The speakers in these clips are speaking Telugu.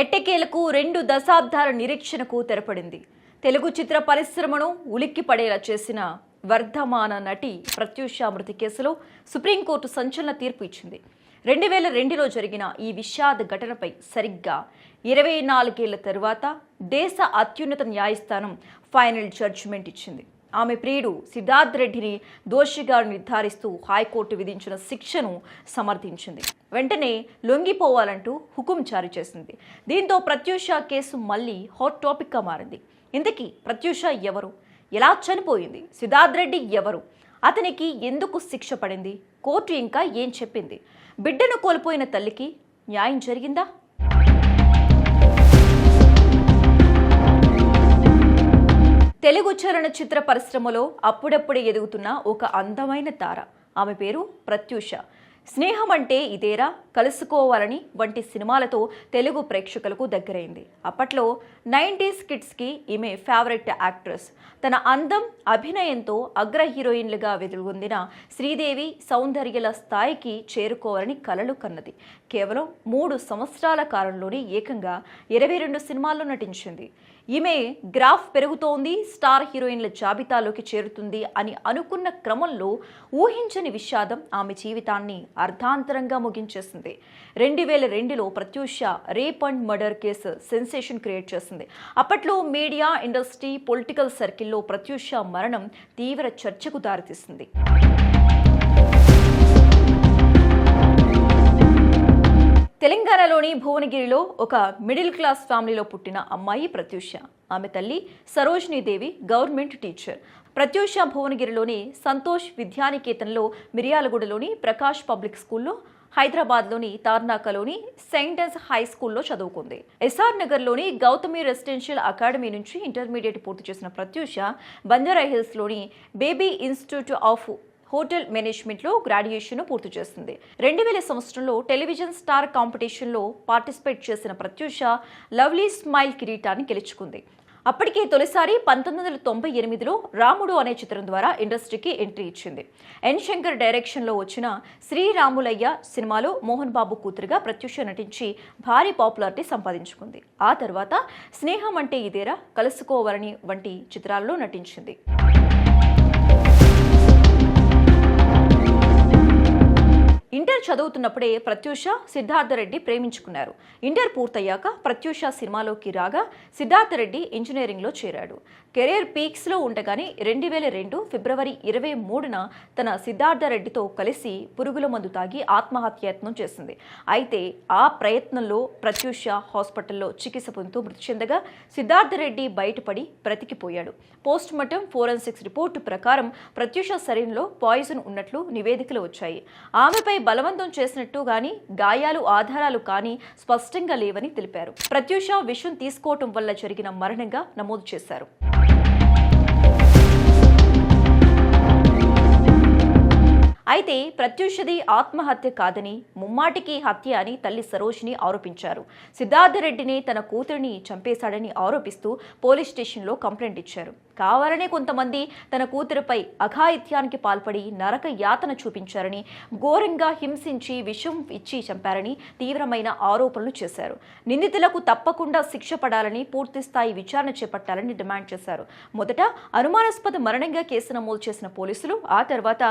ఎట్టకేలకు 2 దశాబ్దాల నిరీక్షణకు తెరపడింది. తెలుగు చిత్ర పరిశ్రమను ఉలిక్కి పడేలా చేసిన వర్ధమాన నటి ప్రత్యూష మృతి కేసులో సుప్రీంకోర్టు సంచలన తీర్పు ఇచ్చింది. 2002లో జరిగిన ఈ విషాద ఘటనపై సరిగ్గా 24 ఏళ్ల తరువాత దేశ అత్యున్నత న్యాయస్థానం ఫైనల్ జడ్జిమెంట్ ఇచ్చింది. ఆమె ప్రియుడు సిద్ధార్థ్ రెడ్డిని దోషిగా నిర్ధారిస్తూ హైకోర్టు విధించిన శిక్షను సమర్థించింది. వెంటనే లొంగిపోవాలంటూ హుకుం జారీ చేసింది. దీంతో ప్రత్యూష కేసు మళ్లీ హాట్ టాపిక్గా మారింది. ఇంతకీ ప్రత్యూష ఎవరు? ఎలా చనిపోయింది? సిద్ధార్థ్ రెడ్డి ఎవరు? అతనికి ఎందుకు శిక్ష పడింది? కోర్టు ఇంకా ఏం చెప్పింది? బిడ్డను కోల్పోయిన తల్లికి న్యాయం జరిగిందా? తెలుగు చలనచిత్ర పరిశ్రమలో అప్పుడప్పుడే ఎదుగుతున్న ఒక అందమైన తార. ఆమె పేరు ప్రత్యూష. స్నేహం అంటే ఇదేరా, కలుసుకోవాలని వంటి సినిమాలతో తెలుగు ప్రేక్షకులకు దగ్గరైంది. అప్పట్లో 90s కిడ్స్కి ఈమె ఫేవరెట్ యాక్ట్రెస్. తన అందం, అభినయంతో అగ్ర హీరోయిన్లుగా వెలుగొందిన శ్రీదేవి సౌందర్యల స్థాయికి చేరుకోవాలని కలలు కన్నది. కేవలం 3 సంవత్సరాల కాలంలోనే ఏకంగా 22 సినిమాల్లో నటించింది. ఈమె గ్రాఫ్ పెరుగుతోంది, స్టార్ హీరోయిన్ల జాబితాలోకి చేరుతుంది అని అనుకున్న క్రమంలో ఊహించని విషాదం ఆమె జీవితాన్ని అర్ధాంతరంగా ముగించేసింది. 2002లో Pratyusha rape and murder case sensation create చేసింది. అప్పట్లో మీడియా, ఇండస్ట్రీ, పొలిటికల్ సర్కిల్లో ప్రత్యూష మరణం తీవ్ర చర్చకు దారితీసింది. తెలంగాణలోని భువనగిరిలో ఒక మిడిల్ క్లాస్ ఫ్యామిలీలో పుట్టిన అమ్మాయి ప్రత్యూష. ఆమె తల్లి సరోజినీదేవి గవర్నమెంట్ టీచర్. ప్రత్యూష భువనగిరిలోని సంతోష్ విద్యానికేతన్లో, మిర్యాలగూడలోని ప్రకాష్ పబ్లిక్ స్కూల్లో, హైదరాబాద్లోని తార్నాకలోని సెయింటెన్స్ హై స్కూల్లో చదువుకుంది. ఎస్ఆర్ నగర్లోని గౌతమి రెసిడెన్షియల్ అకాడమీ నుంచి ఇంటర్మీడియట్ పూర్తి చేసిన ప్రత్యూష బంజారాహిల్స్లోని బేబీ ఇన్స్టిట్యూట్ ఆఫ్ హోటల్ మేనేజ్మెంట్లో గ్రాడ్యుయేషన్ పూర్తి చేసింది. 2000 సంవత్సరంలో టెలివిజన్ స్టార్ కాంపిటీషన్లో పార్టిసిపేట్ చేసిన ప్రత్యూష లవ్లీ స్మైల్ కిరీటాన్ని గెలుచుకుంది. అప్పటికే తొలిసారి 1998లో రాముడు అనే చిత్రం ద్వారా ఇండస్ట్రీకి ఎంట్రీ ఇచ్చింది. ఎన్ శంకర్ డైరెక్షన్లో వచ్చిన శ్రీరాములయ్య సినిమాలో మోహన్ బాబు కూతురుగా ప్రత్యూష నటించి భారీ పాపులారిటీ సంపాదించుకుంది. ఆ తర్వాత స్నేహం అంటే ఇదేరా, కలుసుకోవాలని వంటి చిత్రాల్లో నటించింది. ఇంటర్ చదువుతున్నప్పుడే ప్రత్యూష సిద్ధార్థ రెడ్డి ప్రేమించుకున్నారు. ఇంటర్ పూర్తయ్యాక ప్రత్యూష సినిమాలోకి రాగా సిద్ధార్థ రెడ్డి ఇంజనీరింగ్లో చేరాడు. కెరీర్ పీక్స్లో ఉండగానే 2002 ఫిబ్రవరి 23న తన సిద్ధార్థ రెడ్డితో కలిసి పురుగుల మందు తాగి ఆత్మహత్యాయత్నం చేసింది. అయితే ఆ ప్రయత్నంలో ప్రత్యూష హాస్పిటల్లో చికిత్స పొందుతూ మృతి చెందగా సిద్ధార్థ రెడ్డి బయటపడి బ్రతికిపోయాడు. పోస్ట్ మార్టం ఫోరెన్సిక్స్ రిపోర్టు ప్రకారం ప్రత్యూష శరీరంలో పాయిజన్ ఉన్నట్లు నివేదికలు వచ్చాయి. ఆమెపై బలవంతం చేసినట్టు గాని, గాయాలు ఆధారాలు కానీ స్పష్టంగా లేవని తెలిపారు. ప్రత్యూష విషం తీసుకోవటం వల్ల జరిగిన మరణంగా నమోదు చేశారు. అయితే ప్రత్యూషది ఆత్మహత్య కాదని, ముమ్మాటికి హత్య అని తల్లి సరోజిని ఆరోపించారు. సిద్ధార్థ రెడ్డిని తన కూతురిని చంపేశాడని ఆరోపిస్తూ పోలీస్ స్టేషన్లో కంప్లైంట్ ఇచ్చారు. కావాలనే కొంతమంది తన కూతురుపై అఘాయిత్యానికి పాల్పడి నరక యాతన చూపించారని, ఘోరంగా హింసించి విషం ఇచ్చి చంపారని తీవ్రమైన ఆరోపణలు చేశారు. నిందితులకు తప్పకుండా శిక్ష పడాలని, పూర్తిస్థాయి విచారణ చేపట్టాలని డిమాండ్ చేశారు. మొదట అనుమానాస్పద మరణంగా కేసు నమోదు చేసిన పోలీసులు ఆ తర్వాత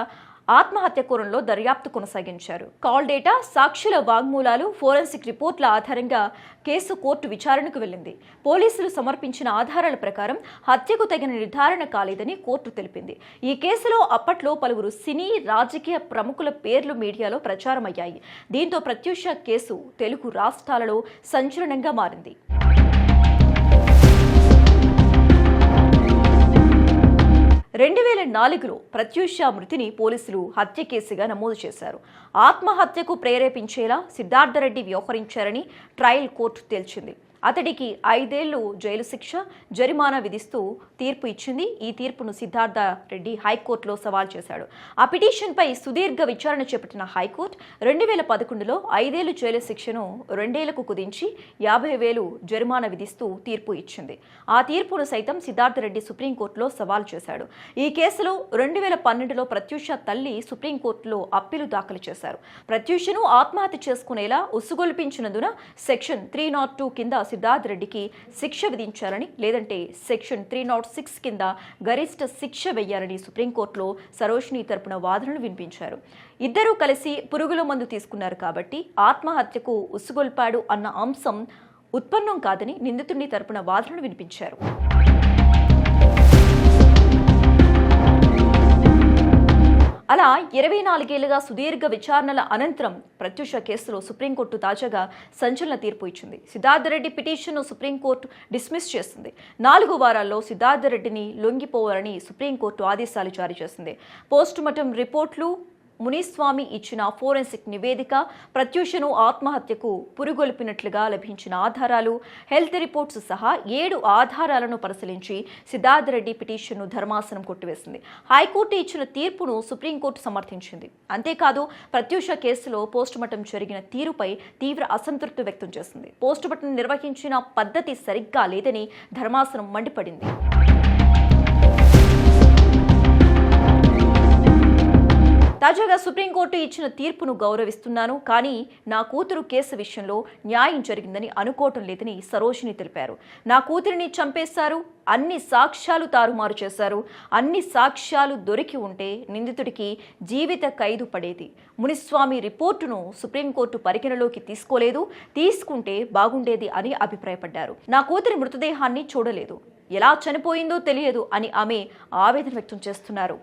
ఆత్మహత్య కోణంలో దర్యాప్తు కొనసాగించారు. కాల్ డేటా, సాక్షుల వాంగ్మూలాలు, ఫోరెన్సిక్ రిపోర్ట్ల ఆధారంగా కేసు కోర్టు విచారణకు వెళ్లింది. పోలీసులు సమర్పించిన ఆధారాల ప్రకారం హత్యకు తగిన నిర్ధారణ కాలేదని కోర్టు తెలిపింది. ఈ కేసులో అప్పట్లో పలువురు సినీ, రాజకీయ ప్రముఖుల పేర్లు మీడియాలో ప్రచారమయ్యాయి. దీంతో ప్రత్యూష కేసు తెలుగు రాష్ట్రాలలో సంచలనంగా మారింది. 2004లో ప్రత్యూష మృతిని పోలీసులు హత్య కేసుగా నమోదు చేశారు. ఆత్మహత్యకు ప్రేరేపించేలా సిద్ధార్థ రెడ్డి వ్యవహరించారని ట్రయల్ కోర్టు తేల్చింది. అతడికి 5 ఏళ్లు జైలు శిక్ష, జరిమానా విధిస్తూ తీర్పు ఇచ్చింది. ఈ తీర్పును సిద్ధార్థ రెడ్డి హైకోర్టులో సవాల్ చేశాడు. ఆ పిటిషన్పై సుదీర్ఘ విచారణ చేపట్టిన హైకోర్టు 2011లో 5 ఏళ్లు జైలు శిక్షను 2 ఏళ్లకు కుదించి 50,000 జరిమానా విధిస్తూ తీర్పు ఇచ్చింది. ఆ తీర్పును సైతం సిద్ధార్థ రెడ్డి సుప్రీంకోర్టులో సవాల్ చేశాడు. ఈ కేసులో 2012లో ప్రత్యూష తల్లి సుప్రీంకోర్టులో అప్పీలు దాఖలు చేశారు. ప్రత్యూషను ఆత్మహత్య చేసుకునేలా ఉసుగొల్పించినందున సెక్షన్ 302 కింద సిద్ధార్థ రెడ్డికి శిక్ష విధించాలని, లేదంటే సెక్షన్ 306 కింద గరిష్ట శిక్ష వేయాలని సుప్రీంకోర్టులో సరోజిని తరపున వాదనలు వినిపించారు. ఇద్దరూ కలిసి పురుగుల మందు తీసుకున్నారు కాబట్టి ఆత్మహత్యకు ఉసుగొల్పాడు అన్న అంశం ఉత్పన్నం కాదని నిందితుడి తరపున వాదనలు వినిపించారు. అలా 24 ఏళ్లుగా సుదీర్ఘ విచారణల అనంతరం ప్రత్యూష కేసులో సుప్రీంకోర్టు తాజాగా సంచలన తీర్పు ఇచ్చింది. సిద్ధార్థ రెడ్డి పిటిషన్ను సుప్రీంకోర్టు డిస్మిస్ చేసింది. 4 వారాల్లో సిద్ధార్థ రెడ్డిని లొంగిపోవాలని సుప్రీంకోర్టు ఆదేశాలు జారీ చేసింది. పోస్టుమార్టం రిపోర్టులు, మునిస్వామి ఇచ్చిన ఫోరెన్సిక్ నివేదిక, ప్రత్యూషను ఆత్మహత్యకు పురుగొల్పినట్లుగా లభించిన ఆధారాలు, హెల్త్ రిపోర్ట్స్ సహా 7 ఆధారాలను పరిశీలించి సిద్ధార్థ రెడ్డి పిటిషన్ను ధర్మాసనం కొట్టివేసింది. హైకోర్టు ఇచ్చిన తీర్పును సుప్రీంకోర్టు సమర్థించింది. అంతేకాదు ప్రత్యూష కేసులో పోస్టుమార్టం జరిగిన తీరుపై తీవ్ర అసంతృప్తి వ్యక్తం చేసింది. పోస్టుమార్టం నిర్వహించిన పద్ధతి సరిగ్గా లేదని ధర్మాసనం మండిపడింది. తాజాగా సుప్రీంకోర్టు ఇచ్చిన తీర్పును గౌరవిస్తున్నాను, కానీ నా కూతురు కేసు విషయంలో న్యాయం జరిగిందని అనుకోవటం లేదని సరోజిని తెలిపారు. నా కూతురిని చంపేశారు, అన్ని సాక్ష్యాలు తారుమారు చేశారు, అన్ని సాక్ష్యాలు దొరికి ఉంటే నిందితుడికి జీవిత ఖైదు పడేది. మునిస్వామి రిపోర్టును సుప్రీంకోర్టు పరిగణలోకి తీసుకోలేదు, తీసుకుంటే బాగుండేది అని అభిప్రాయపడ్డారు. నా కూతురి మృతదేహాన్ని చూడలేదు, ఎలా చనిపోయిందో తెలియదు అని ఆమె ఆవేదన వ్యక్తం చేస్తున్నారు.